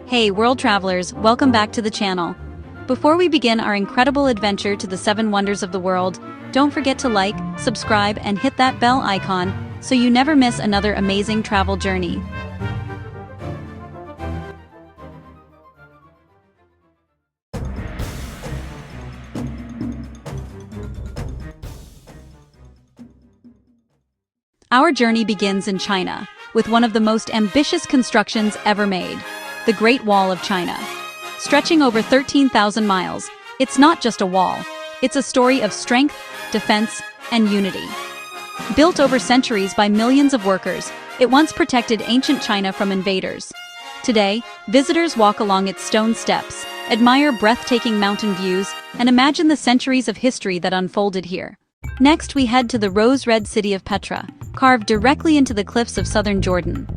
Hey world travelers, welcome back to the channel. Before we begin our incredible adventure to the 7 wonders of the world, don't forget to like, subscribe and hit that bell icon so you never miss another amazing travel journey. Our journey begins in China, with one of the most ambitious constructions ever made, the Great Wall of China. Stretching over 13,000 miles, it's not just a wall, it's a story of strength, defense, and unity. Built over centuries by millions of workers, it once protected ancient China from invaders. Today, visitors walk along its stone steps, admire breathtaking mountain views, and imagine the centuries of history that unfolded here. Next, we head to the rose-red city of Petra, carved directly into the cliffs of southern Jordan.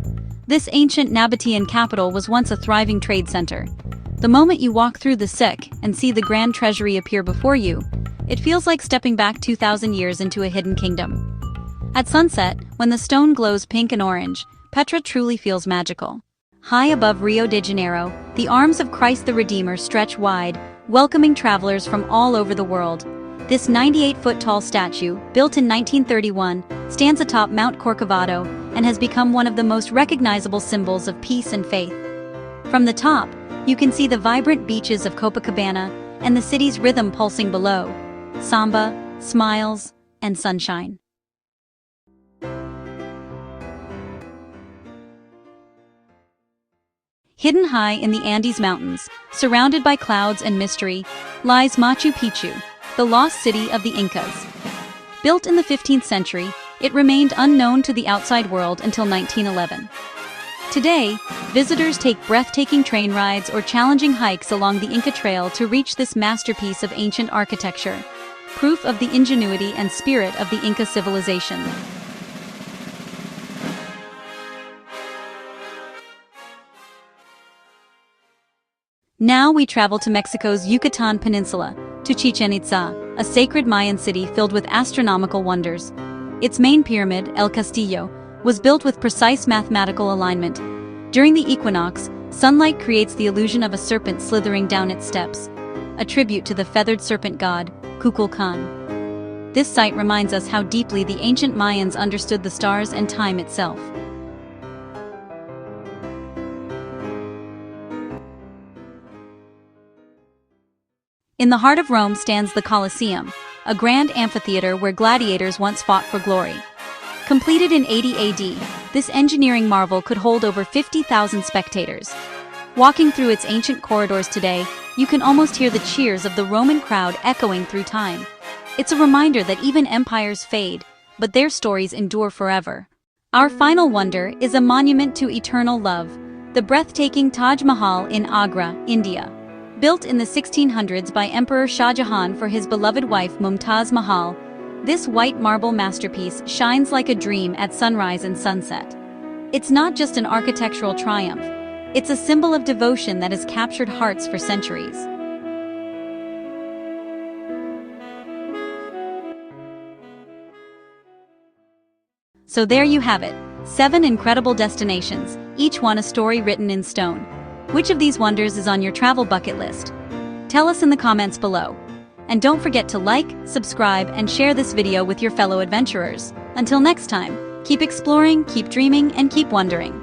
This ancient Nabatean capital was once a thriving trade center. The moment you walk through the Sikh and see the grand treasury appear before you, it feels like stepping back 2,000 years into a hidden kingdom. At sunset, when the stone glows pink and orange, Petra truly feels magical. High above Rio de Janeiro, the arms of Christ the Redeemer stretch wide, welcoming travelers from all over the world. This 98-foot-tall statue, built in 1931, stands atop Mount Corcovado and has become one of the most recognizable symbols of peace and faith. From the top, you can see the vibrant beaches of Copacabana and the city's rhythm pulsing below: samba, smiles, and sunshine. Hidden high in the Andes Mountains, surrounded by clouds and mystery, lies Machu Picchu, the lost city of the Incas. Built in the 15th century, it remained unknown to the outside world until 1911. Today, visitors take breathtaking train rides or challenging hikes along the Inca Trail to reach this masterpiece of ancient architecture, proof of the ingenuity and spirit of the Inca civilization. Now we travel to Mexico's Yucatan Peninsula, to Chichén Itzá, a sacred Mayan city filled with astronomical wonders. Its main pyramid, El Castillo, was built with precise mathematical alignment. During the equinox, sunlight creates the illusion of a serpent slithering down its steps, a tribute to the feathered serpent god, Kukulkan. This site reminds us how deeply the ancient Mayans understood the stars and time itself. In the heart of Rome stands the Colosseum, a grand amphitheater where gladiators once fought for glory. Completed in 80 AD, this engineering marvel could hold over 50,000 spectators. Walking through its ancient corridors today, you can almost hear the cheers of the Roman crowd echoing through time. It's a reminder that even empires fade, but their stories endure forever. Our final wonder is a monument to eternal love, the breathtaking Taj Mahal in Agra, India. Built in the 1600s by Emperor Shah Jahan for his beloved wife Mumtaz Mahal, this white marble masterpiece shines like a dream at sunrise and sunset. It's not just an architectural triumph, it's a symbol of devotion that has captured hearts for centuries. So there you have it, 7 incredible destinations, each one a story written in stone. Which of these wonders is on your travel bucket list? Tell us in the comments below. And don't forget to like, subscribe, and share this video with your fellow adventurers. Until next time, keep exploring, keep dreaming, and keep wondering.